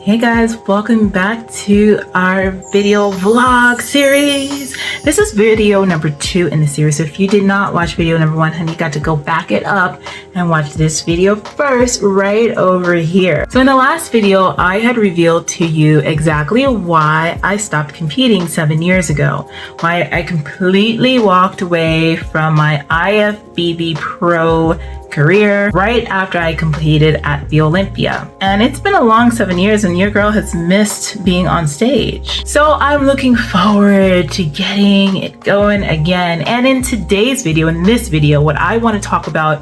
Hey guys, welcome back to our video vlog series. This is video number 2 in the series. So if you did not watch video number 1, honey, you got to go back it up and watch this video first right over here. So in the last video, I had revealed to you exactly why I stopped competing 7 years ago. Why I completely walked away from my IFBB Pro career right after I competed at the Olympia. And it's been a long 7 years and your girl has missed being on stage. So I'm looking forward to getting it going again. And in today's video, in this video, what I want to talk about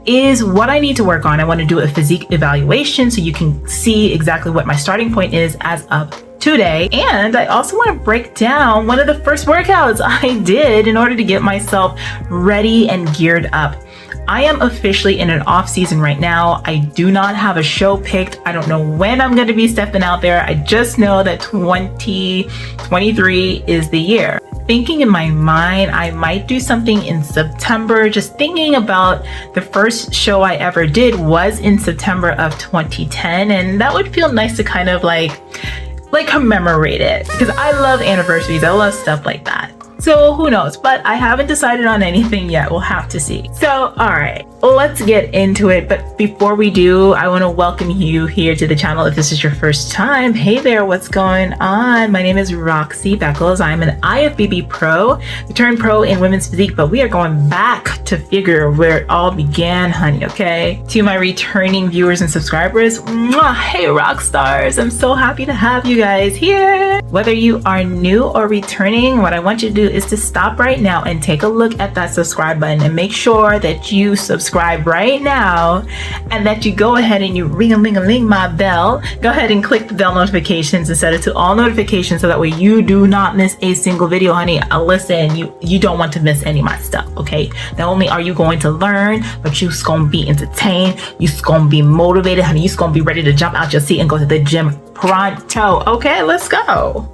is what I need to work on. I want to do a physique evaluation so you can see exactly what my starting point is as of today. And I also want to break down one of the first workouts I did in order to get myself ready and geared up. I am officially in an off season right now. I do not have a show picked. I don't know when I'm going to be stepping out there. I just know that 2023 is the year. Thinking in my mind, I might do something in September. Just thinking about the first show I ever did was in September of 2010. And that would feel nice to kind of like commemorate it, because I love anniversaries. I love stuff like that. So who knows, but I haven't decided on anything yet. We'll have to see. So, all right, let's get into it. But before we do, I want to welcome you here to the channel. If this is your first time, hey there, what's going on? My name is Roxie Beckles. I'm an IFBB Pro, turned pro in women's physique, but we are going back to figure where it all began, honey, okay? To my returning viewers and subscribers, mwah, hey rock stars, I'm so happy to have you guys here. Whether you are new or returning, what I want you to do is to stop right now and take a look at that subscribe button and make sure that you subscribe right now and that you go ahead and you ring-a-ling-a-ling my bell. Go ahead and click the bell notifications and set it to all notifications so that way you do not miss a single video, honey. Listen, you don't want to miss any of my stuff, okay? Not only are you going to learn, but you're gonna be entertained, you're gonna be motivated, honey. You're gonna be ready to jump out your seat and go to the gym pronto. Okay, let's go.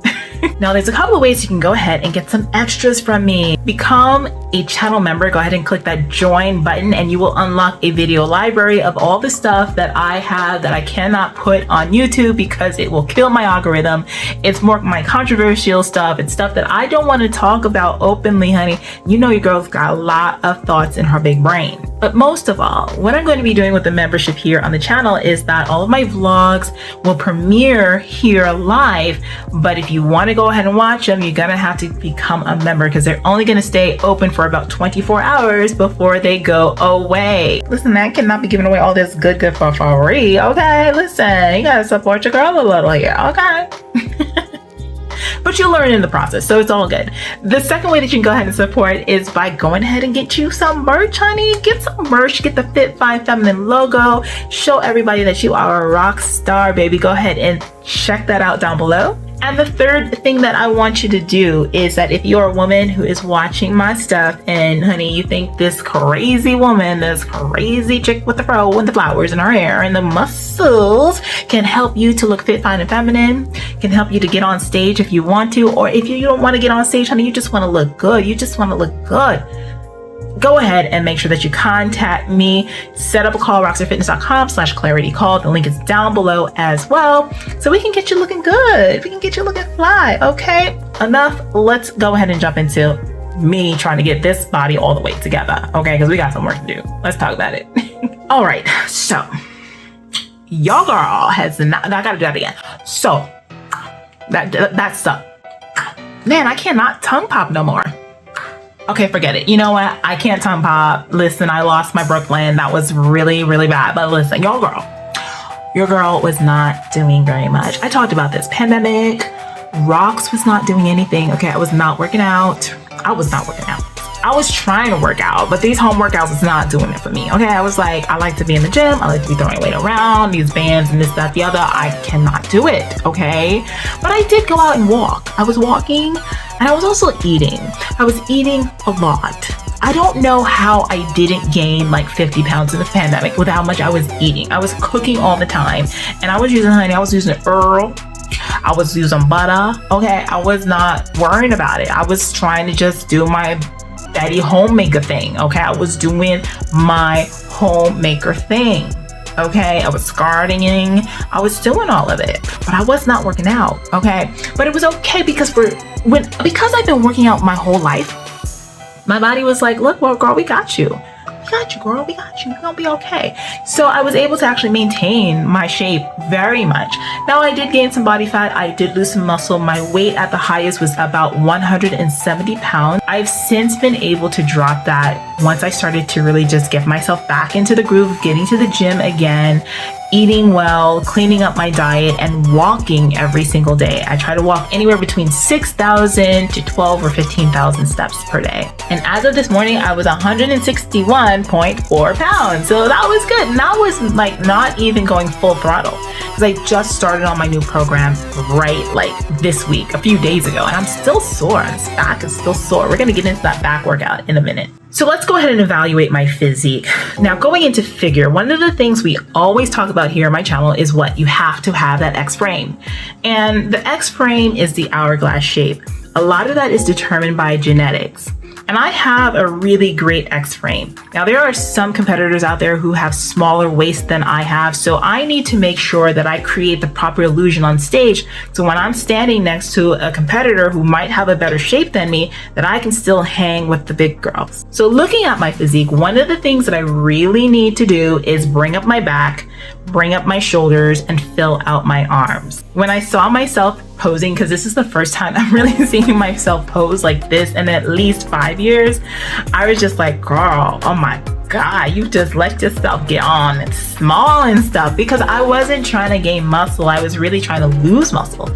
Now there's a couple of ways you can go ahead and get some extras from me. Become a channel member. Go ahead and click that join button and you will unlock a video library of all the stuff that I have that I cannot put on YouTube because it will kill my algorithm. It's more my controversial stuff. It's stuff that I don't want to talk about openly, honey. You know your girl's got a lot of thoughts in her big brain. But most of all, what I'm going to be doing with the membership here on the channel is that all of my vlogs will premiere here live. But if you want to go ahead and watch them, you're gonna have to become a member because they're only gonna stay open for about 24 hours before they go away. Listen, I cannot be giving away all this good for free, okay? Listen, you gotta support your girl a little here, okay? But you'll learn in the process, so it's all good. The second way that you can go ahead and support is by going ahead and get you some merch, honey. Get some merch, get the Fit Fine Feminine logo. Show everybody that you are a rock star, baby. Go ahead and check that out down below. And the third thing that I want you to do is that if you're a woman who is watching my stuff and honey, you think this crazy woman, this crazy chick with the fro and the flowers in her hair and the muscles can help you to look fit, fine, and feminine, can help you to get on stage if you want to, or if you don't want to get on stage, honey, you just want to look good. You just want to look good. Go ahead and make sure that you contact me. Set up a call, roxierfitness.com/claritycall. The link is down below as well. So we can get you looking good. We can get you looking fly. Okay, enough. Let's go ahead and jump into me trying to get this body all the way together. Okay, because we got some work to do. Let's talk about it. All right, so your girl has not, I gotta do that again. So that's up. Man, I cannot tongue pop no more. Okay, forget it. You know what? I can't tongue pop. Listen, I lost my Brooklyn. That was really, really bad. But listen, your girl was not doing very much. I talked about this pandemic. Rox was not doing anything. Okay, I was not working out. I was trying to work out, but these home workouts is not doing it for me. Okay, I was like, I like to be in the gym. I like to be throwing weight around, these bands and this, that, the other. I cannot do it, okay? But I did go out and walk. I was walking and I was also eating. I was eating a lot. I don't know how I didn't gain like 50 pounds in the pandemic with how much I was eating. I was cooking all the time and I was using honey, I was using Earl. I was using butter, okay? I was not worrying about it. I was trying to just do my Betty homemaker thing, okay? I was doing my homemaker thing. okay? I was gardening, I was doing all of it, but I was not working out, okay? But it was okay because because I've been working out my whole life, my body was like, look, well, girl, we got you. We got you, girl. We got you. You're gonna be okay. So I was able to actually maintain my shape very much. Now, I did gain some body fat. I did lose some muscle. My weight at the highest was about 170 pounds. I've since been able to drop that once I started to really just get myself back into the groove of getting to the gym again, eating well, cleaning up my diet, and walking every single day. I try to walk anywhere between 6,000 to 12 or 15,000 steps per day. And as of this morning, I was 161.4 pounds. So that was good. And that was like not even going full throttle because I just started on my new program right like this week, a few days ago. And I'm still sore. This back is still sore. We're going to get into that back workout in a minute. So let's go ahead and evaluate my physique. Now, going into figure, one of the things we always talk about here on my channel is what you have to have that X frame. And the X frame is the hourglass shape. A lot of that is determined by genetics. And I have a really great X frame. Now, there are some competitors out there who have smaller waist than I have, so I need to make sure that I create the proper illusion on stage. So when I'm standing next to a competitor who might have a better shape than me, that I can still hang with the big girls. So looking at my physique, one of the things that I really need to do is bring up my back, bring up my shoulders, and fill out my arms. When I saw myself posing, because this is the first time I'm really seeing myself pose like this in at least 5 years, I was just like, girl, oh my God, you just let yourself get on and small and stuff, because I wasn't trying to gain muscle. I was really trying to lose muscle.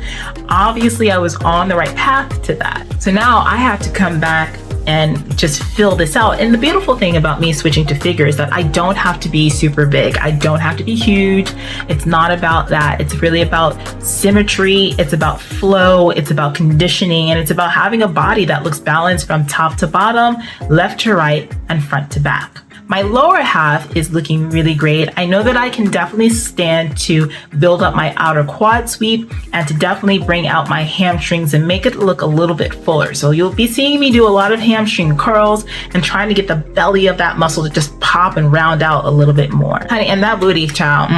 Obviously, I was on the right path to that. So now I have to come back and just fill this out. And the beautiful thing about me switching to figure is that I don't have to be super big. I don't have to be huge. It's not about that. It's really about symmetry. It's about flow. It's about conditioning. And it's about having a body that looks balanced from top to bottom, left to right, and front to back. My lower half is looking really great. I know that I can definitely stand to build up my outer quad sweep and to definitely bring out my hamstrings and make it look a little bit fuller. So you'll be seeing me do a lot of hamstring curls and trying to get the belly of that muscle to just pop and round out a little bit more. Honey, and that booty, child,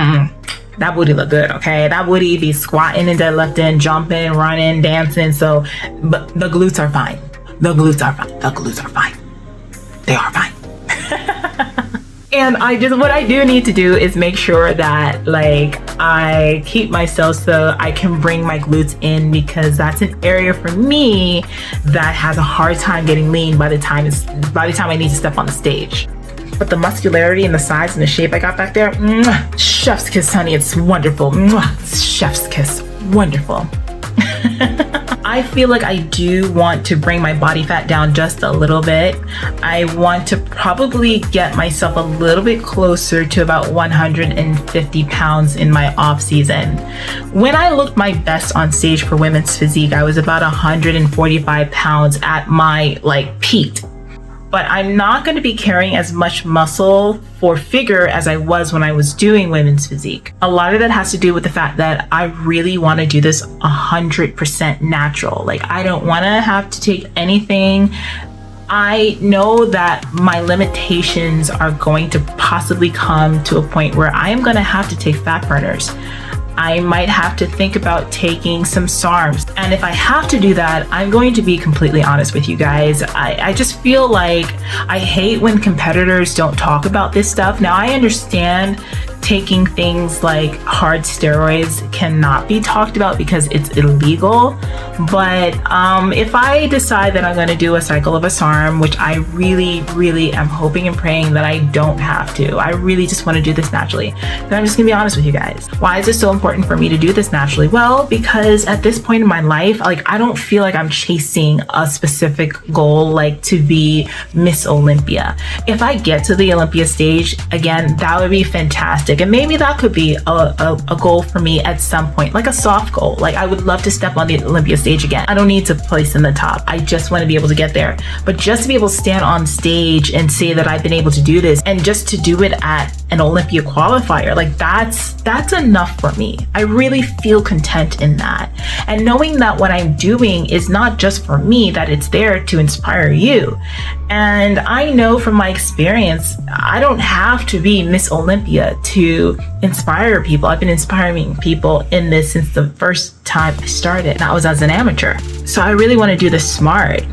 that booty look good, okay? That booty be squatting and deadlifting, jumping, running, dancing. So, but the glutes are fine. The glutes are fine. The glutes are fine. They are fine. And what I do need to do is make sure that like I keep myself so I can bring my glutes in, because that's an area for me that has a hard time getting lean by the time I need to step on the stage. But the muscularity and the size and the shape I got back there, chef's kiss, honey, it's wonderful. Chef's kiss, wonderful. I feel like I do want to bring my body fat down just a little bit. I want to probably get myself a little bit closer to about 150 pounds in my off season. When I looked my best on stage for women's physique, I was about 145 pounds at my like peak. But I'm not going to be carrying as much muscle for figure as I was when I was doing women's physique. A lot of that has to do with the fact that I really want to do this 100% natural. Like, I don't want to have to take anything. I know that my limitations are going to possibly come to a point where I am going to have to take fat burners. I might have to think about taking some SARMs. And if I have to do that, I'm going to be completely honest with you guys. I just feel like I hate when competitors don't talk about this stuff. Now, I understand taking things like hard steroids cannot be talked about because it's illegal. But if I decide that I'm going to do a cycle of a SARM, which I really, really am hoping and praying that I don't have to, I really just want to do this naturally. Then I'm just going to be honest with you guys. Why is it so important for me to do this naturally? Well, because at this point in my life, like, I don't feel like I'm chasing a specific goal, like to be Miss Olympia. If I get to the Olympia stage, again, that would be fantastic. And maybe that could be a goal for me at some point, like a soft goal. Like, I would love to step on the Olympia stage again. I don't need to place in the top. I just want to be able to get there. But just to be able to stand on stage and say that I've been able to do this, and just to do it at an Olympia qualifier, like that's enough for me. I really feel content in that. And knowing that what I'm doing is not just for me, that it's there to inspire you. And I know from my experience, I don't have to be Miss Olympia to inspire people. I've been inspiring people in this since the first time I started, and that was as an amateur. So I really want to do this smart.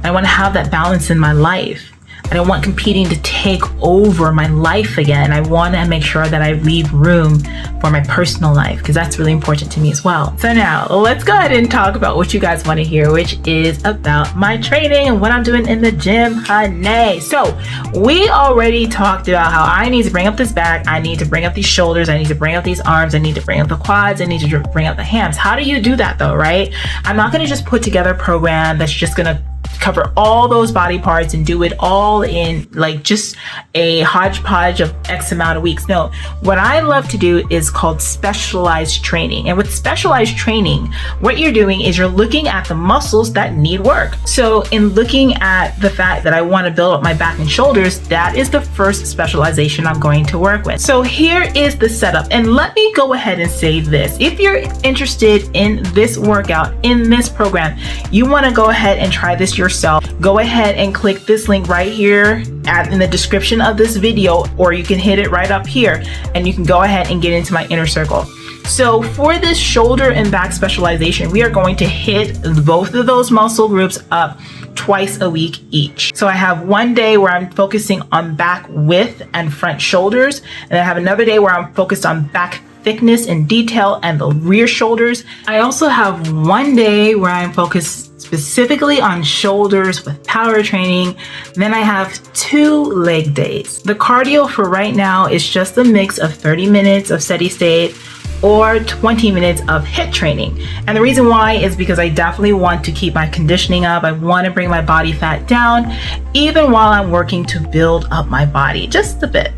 I want to have that balance in my life. I don't want competing to take over my life again. I want to make sure that I leave room for my personal life, because that's really important to me as well. So now let's go ahead and talk about what you guys want to hear, which is about my training and what I'm doing in the gym, honey. So we already talked about how I need to bring up this back. I need to bring up these shoulders. I need to bring up these arms. I need to bring up the quads. I need to bring up the hams. How do you do that though, right? I'm not going to just put together a program that's just going to cover all those body parts and do it all in like just a hodgepodge of X amount of weeks. No, what I love to do is called specialized training. And with specialized training, what you're doing is you're looking at the muscles that need work. So in looking at the fact that I want to build up my back and shoulders, that is the first specialization I'm going to work with. So here is the setup. And let me go ahead and say this. If you're interested in this workout, in this program, you want to go ahead and try this yourself, go ahead and click this link right here in the description of this video, or you can hit it right up here and you can go ahead and get into my inner circle. So for this shoulder and back specialization, we are going to hit both of those muscle groups up twice a week each. So I have one day where I'm focusing on back width and front shoulders, and I have another day where I'm focused on back thickness and detail and the rear shoulders. I also have one day where I'm focused specifically on shoulders with power training. Then I have 2 leg days. The cardio for right now is just a mix of 30 minutes of steady state or 20 minutes of HIIT training. And the reason why is because I definitely want to keep my conditioning up. I want to bring my body fat down, even while I'm working to build up my body just a bit.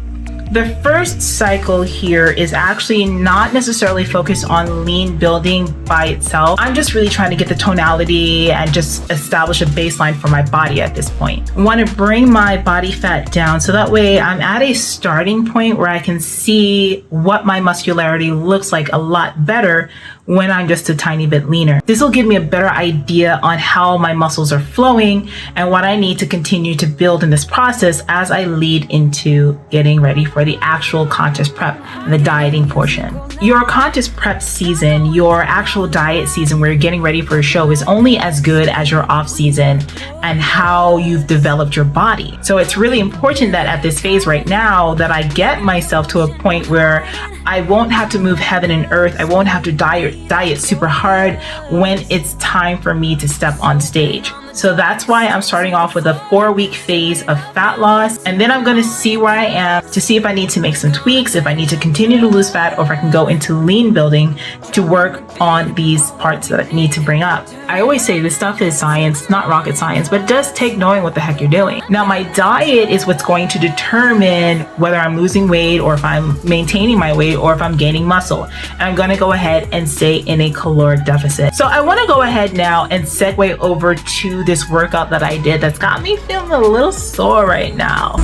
The first cycle here is actually not necessarily focused on lean building by itself. I'm just really trying to get the tonality and just establish a baseline for my body at this point. I want to bring my body fat down so that way I'm at a starting point where I can see what my muscularity looks like a lot better when I'm just a tiny bit leaner. This will give me a better idea on how my muscles are flowing and what I need to continue to build in this process as I lead into getting ready for the actual contest prep and the dieting portion. Your contest prep season, your actual diet season where you're getting ready for a show, is only as good as your off season and how you've developed your body. So it's really important that at this phase right now that I get myself to a point where I won't have to move heaven and earth. I won't have to diet super hard when it's time for me to step on stage. So that's why I'm starting off with a 4-week phase of fat loss. And then I'm going to see where I am to see if I need to make some tweaks, if I need to continue to lose fat, or if I can go into lean building to work on these parts that I need to bring up. I always say this stuff is science, not rocket science, but it does take knowing what the heck you're doing. Now, my diet is what's going to determine whether I'm losing weight or if I'm maintaining my weight or if I'm gaining muscle. And I'm going to go ahead and stay in a caloric deficit. So I want to go ahead now and segue over to this workout that I did that's got me feeling a little sore right now.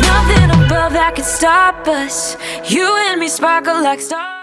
Nothing above that could stop us. You and me sparkle like stars.